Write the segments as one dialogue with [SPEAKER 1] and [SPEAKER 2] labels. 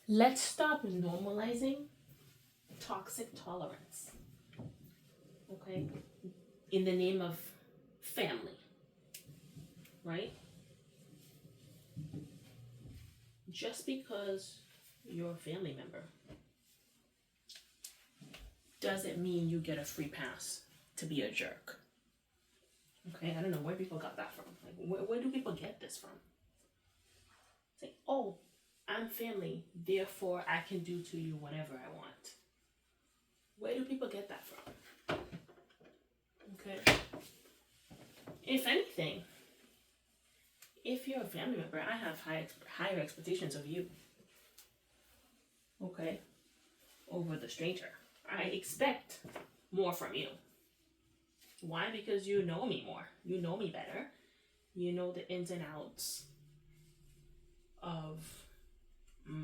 [SPEAKER 1] Let's stop normalizing toxic tolerance, okay? In the name of family, right? Just because you're a family member doesn't mean you get a free pass to be a jerk. Okay, I don't know where people got that from. Like, where do people get this from? It's like, oh, I'm family, therefore I can do to you whatever I want. Where do people get that from? Okay. If anything, if you're a family member, I have higher expectations of you. Okay, over the stranger. I expect more from you. Why? Because you know me more. You know me better. You know the ins and outs of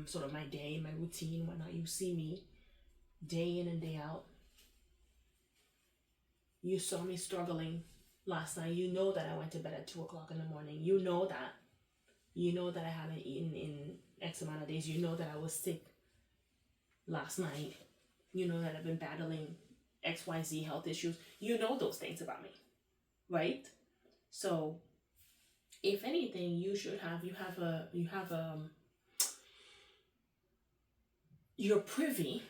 [SPEAKER 1] sort of my day, my routine, whatnot. You see me day in and day out. You saw me struggling last night. You know that I went to bed at 2 o'clock in the morning. You know that. You know that I haven't eaten in X amount of days. You know that I was sick last night. You know that I've been battling XYZ health issues. You know those things about me, right? So, if anything, you're privy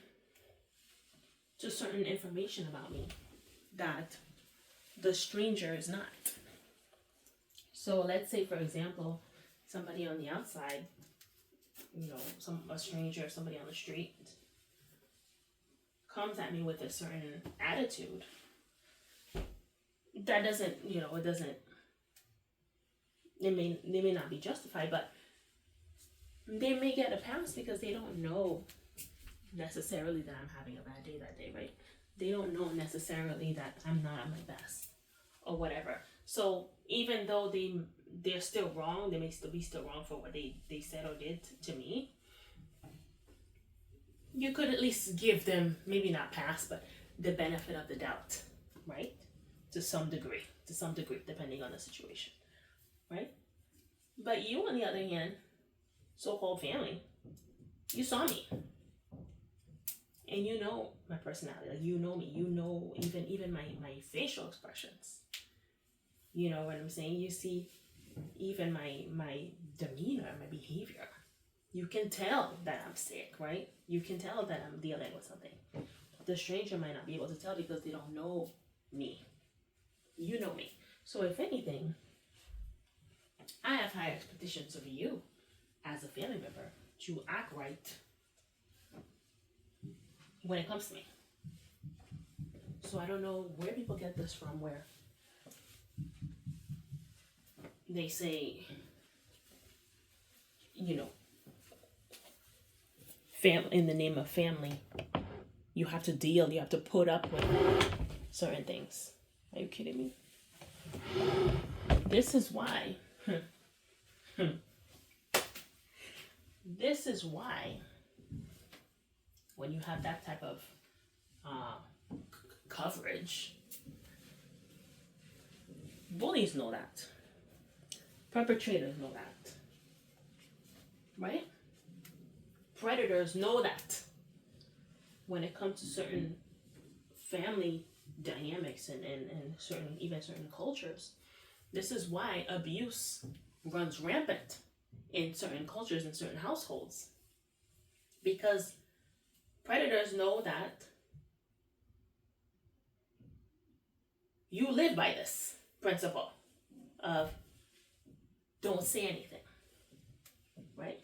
[SPEAKER 1] to certain information about me that the stranger is not. So let's say, for example, somebody on the outside, a stranger, somebody on the street, comes at me with a certain attitude. That doesn't, it doesn't. They may not be justified, but they may get a pass because they don't know necessarily that I'm having a bad day that day, right? They don't know necessarily that I'm not at my best or whatever. So even though they're still wrong, they may still be wrong for what they said or did to me. You could at least give them, maybe not pass, but the benefit of the doubt, right? To some degree, depending on the situation, right? But you, on the other hand, so-called family, you saw me. And you know my personality, like you know me, you know even my facial expressions. You know what I'm saying? You see even my demeanor, my behavior. You can tell that I'm sick, right? You can tell that I'm dealing with something. The stranger might not be able to tell because they don't know me. You know me. So if anything, I have high expectations of you as a family member to act right when it comes to me. So I don't know where people get this from, where they say, in the name of family, you have to put up with certain things. Are you kidding me? This is why. This is why when you have that type of coverage, bullies know that. Perpetrators know that. Right? Predators know that. When it comes to certain family dynamics and certain cultures, this is why abuse runs rampant in certain cultures and certain households. Because predators know that you live by this principle of don't say anything, right?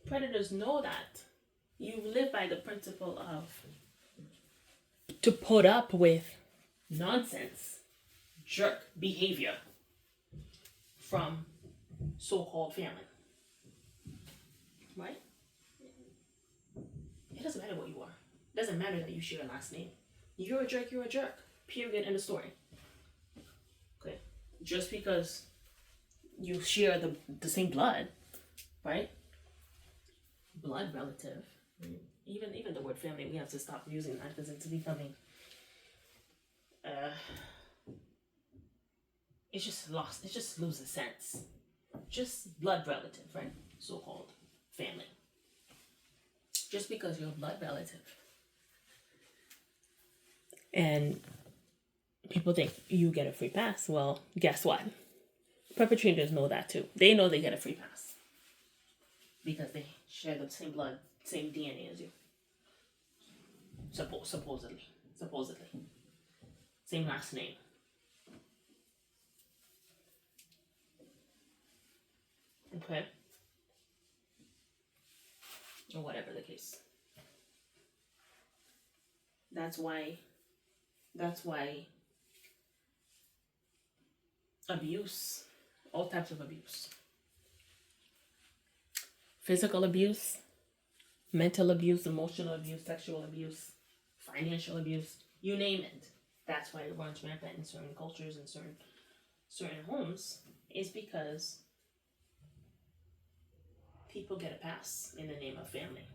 [SPEAKER 1] Predators know that you live by the principle of to put up with nonsense, jerk behavior from so-called family, right? It doesn't matter what you are. It doesn't matter that you share a last name. You're a jerk, you're a jerk. Period, end of story. Okay? Just because you share the same blood, right? Blood relative. Even the word family, we have to stop using that because it's becoming it's just lost. It just loses sense. Just blood relative, right? So-called family. just because you're a blood relative. And people think you get a free pass. Well, guess what? Perpetrators know that too. They know they get a free pass because they share the same blood, same DNA as you. Supposedly. Same last name. Okay? Or whatever the case. That's why abuse, all types of abuse, physical abuse, mental abuse, emotional abuse, sexual abuse, financial abuse, you name it. That's why it runs rampant in certain cultures and certain homes, is because people get a pass in the name of family.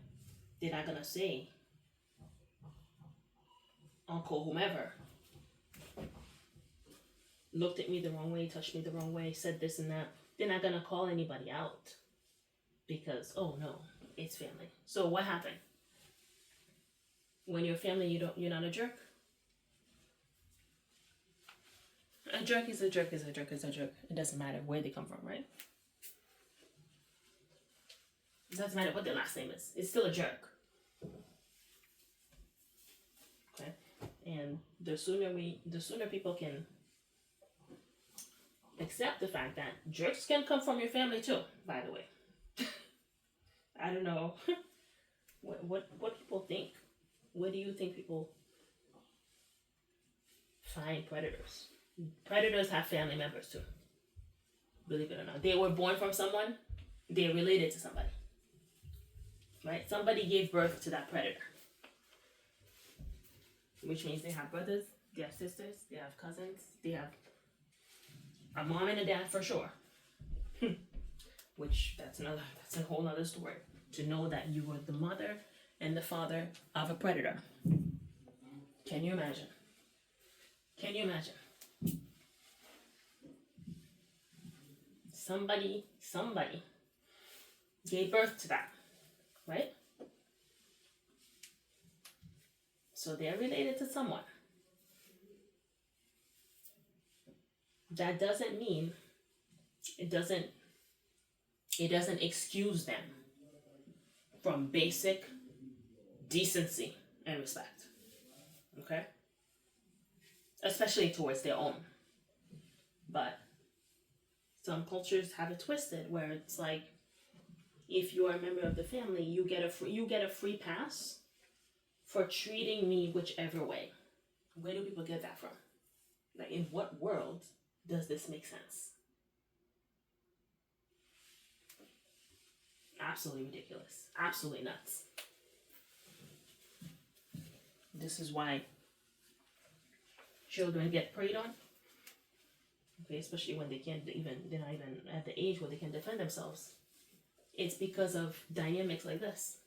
[SPEAKER 1] They're not gonna say uncle whomever looked at me the wrong way, touched me the wrong way, said this and that. They're not gonna call anybody out because, oh no, it's family. So what happened? When you're family, you're not a jerk. A jerk is a jerk is a jerk is a jerk. It doesn't matter where they come from, right? It doesn't matter what their last name is. It's still a jerk. Okay? And the sooner people can accept the fact that jerks can come from your family too, by the way. I don't know what people think. Where do you think people find predators? Predators have family members too. Believe it or not. They were born from someone, they're related to somebody. Right? Somebody gave birth to that predator. Which means they have brothers, they have sisters, they have cousins, they have a mom and a dad for sure. Which that's a whole nother story. To know that you were the mother and the father of a predator. Can you imagine? Can you imagine? Somebody gave birth to that, right? So they're related to someone. That doesn't mean, it doesn't excuse them from basic decency and respect. Okay? Especially towards their own. But some cultures have it twisted where it's like, if you are a member of the family, you get a free pass for treating me whichever way. Where do people get that from? Like, in what world does this make sense? Absolutely ridiculous. Absolutely nuts. This is why children get preyed on. Okay, especially when they're not even at the age where they can defend themselves. It's because of dynamics like this.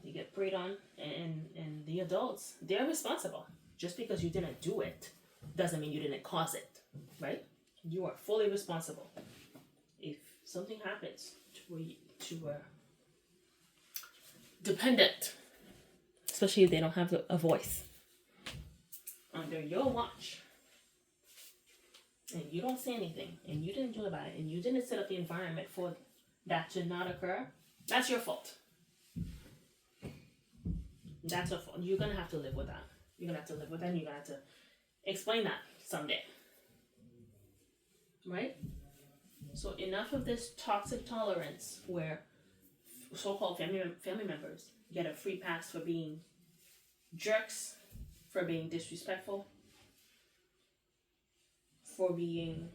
[SPEAKER 1] They get preyed on, and the adults, they're responsible. Just because you didn't do it doesn't mean you didn't cause it, right? You are fully responsible. If something happens to a dependent, especially if they don't have a voice, under your watch, and you don't say anything, and you didn't do about it, and you didn't set up the environment for that to not occur, that's your fault. That's your fault. You're going to have to live with that. You're going to have to live with that, and you're going to have to explain that someday. Right? So enough of this toxic tolerance where so-called family members get a free pass for being jerks, for being disrespectful, for being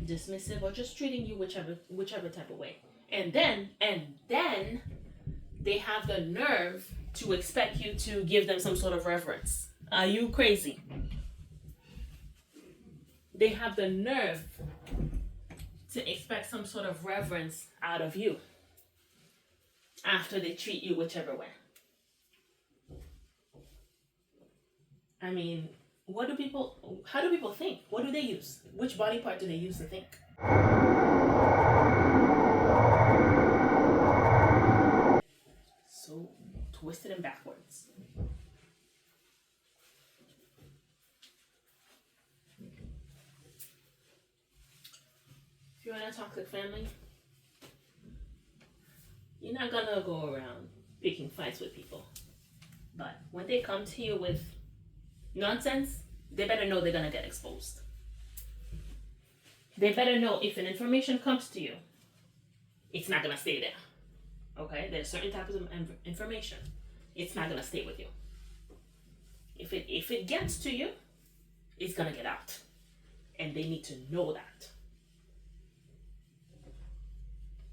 [SPEAKER 1] dismissive, or just treating you whichever type of way. And then they have the nerve to expect you to give them some sort of reverence. Are you crazy? They have the nerve to expect some sort of reverence out of you after they treat you whichever way. I mean, how do people think? What do they use? Which body part do they use to think? twisted and backwards. If you're in a toxic family, you're not gonna go around picking fights with people. But when they come to you with nonsense, they better know they're gonna get exposed. They better know if an information comes to you, it's not gonna stay there. Okay? There's certain types of information. It's not gonna stay with you. If it gets to you, it's gonna get out. And they need to know that.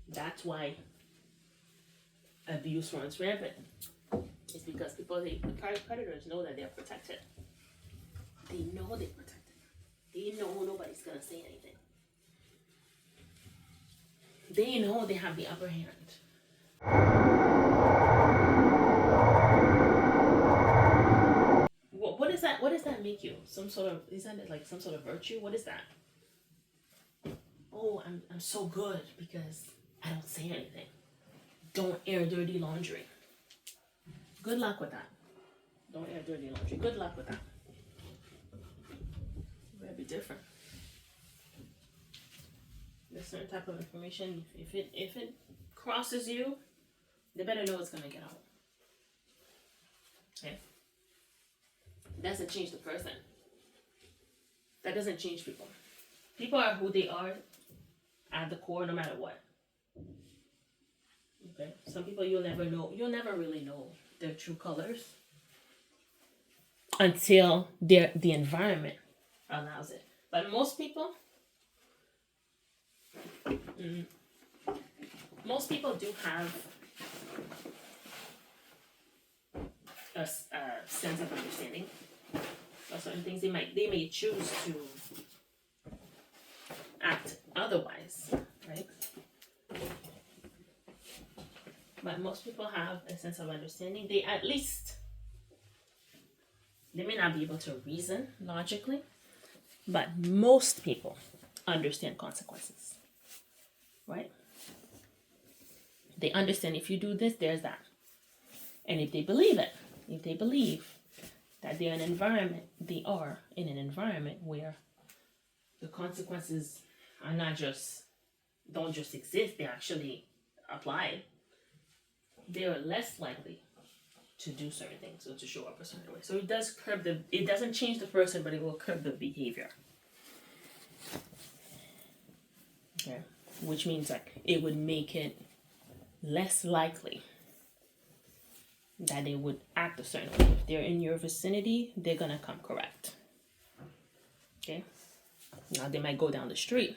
[SPEAKER 1] That's why abuse runs rampant. It's because predators know that they're protected. They know they're protected. They know nobody's gonna say anything. They know they have the upper hand. What is that? What does that make you? Some sort of, is that like some sort of virtue? What is that? Oh, I'm so good because I don't say anything. Don't air dirty laundry. Good luck with that. Don't air dirty laundry. Good luck with that. It would be different. There's certain type of information. If it crosses you, they better know it's gonna get out. Okay. It doesn't change the person. That doesn't change people. People are who they are at the core, no matter what. Okay. Some people you'll never know. You'll never really know their true colors until the environment allows it. But most people do have a sense of understanding of certain things. They may choose to act otherwise, right? But most people have a sense of understanding. They may not be able to reason logically, but most people understand consequences, right? They understand if you do this, there's that. And if they believe it, if they believe that they are in an environment where the consequences are don't just exist, they actually apply, they are less likely to do certain things or to show up a certain way. So it doesn't change the person, but it will curb the behavior. Okay. Which means like it would make it less likely that they would act a certain way. If they're in your vicinity, they're gonna come correct. Okay. Now they might go down the street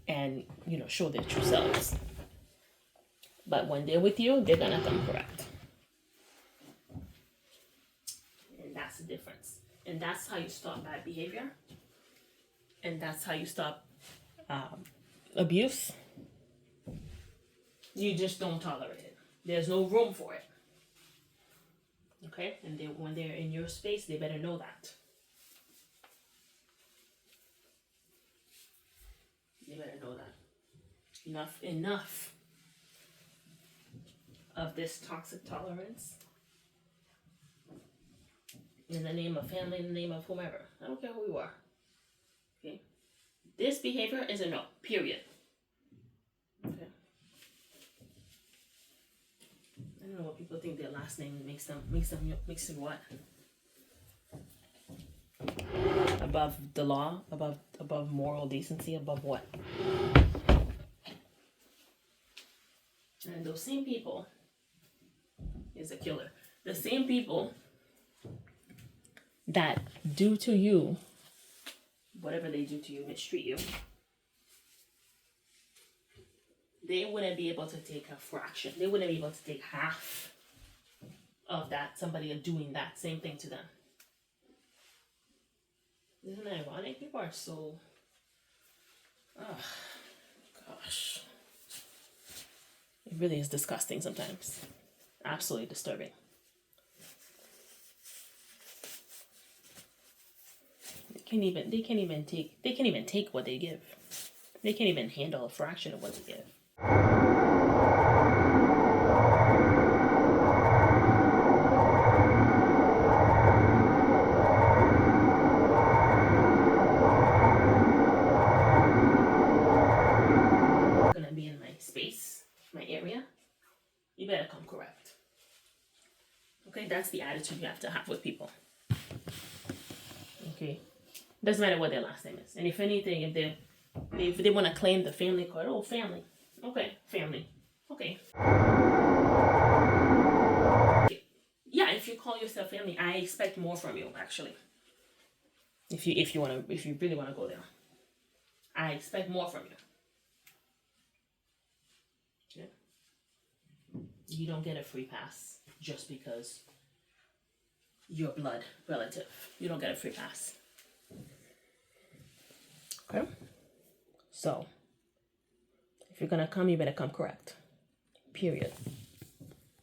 [SPEAKER 1] and show their true selves. But when they're with you, they're gonna come correct. And that's the difference. And that's how you stop bad behavior. And that's how you stop abuse. You just don't tolerate it. There's no room for it. Okay? And when they're in your space, they better know that. They better know that. Enough of this toxic tolerance in the name of family, in the name of whomever. I don't care who you are. Okay? This behavior is a no, period. Okay? I don't know what people think their last name makes them what? Above the law, above moral decency, above what? And those same people is a killer. The same people that do to you whatever they do to you, mistreat you, they wouldn't be able to take a fraction. They wouldn't be able to take half of that, somebody doing that same thing to them. Isn't that ironic? People are so... Oh, gosh. It really is disgusting sometimes. Absolutely disturbing. They can't even take what they give. They can't even handle a fraction of what they give. you better come correct. Okay, that's the attitude you have to have with people. Okay, doesn't matter what their last name is, and if anything, if they want to claim the family card, oh family, okay, family, okay. Yeah, if you call yourself family, I expect more from you actually. If you really wanna go there, I expect more from you. Yeah. You don't get a free pass just because you're blood relative. You don't get a free pass. Okay? So, if you're gonna come, you better come correct. Period.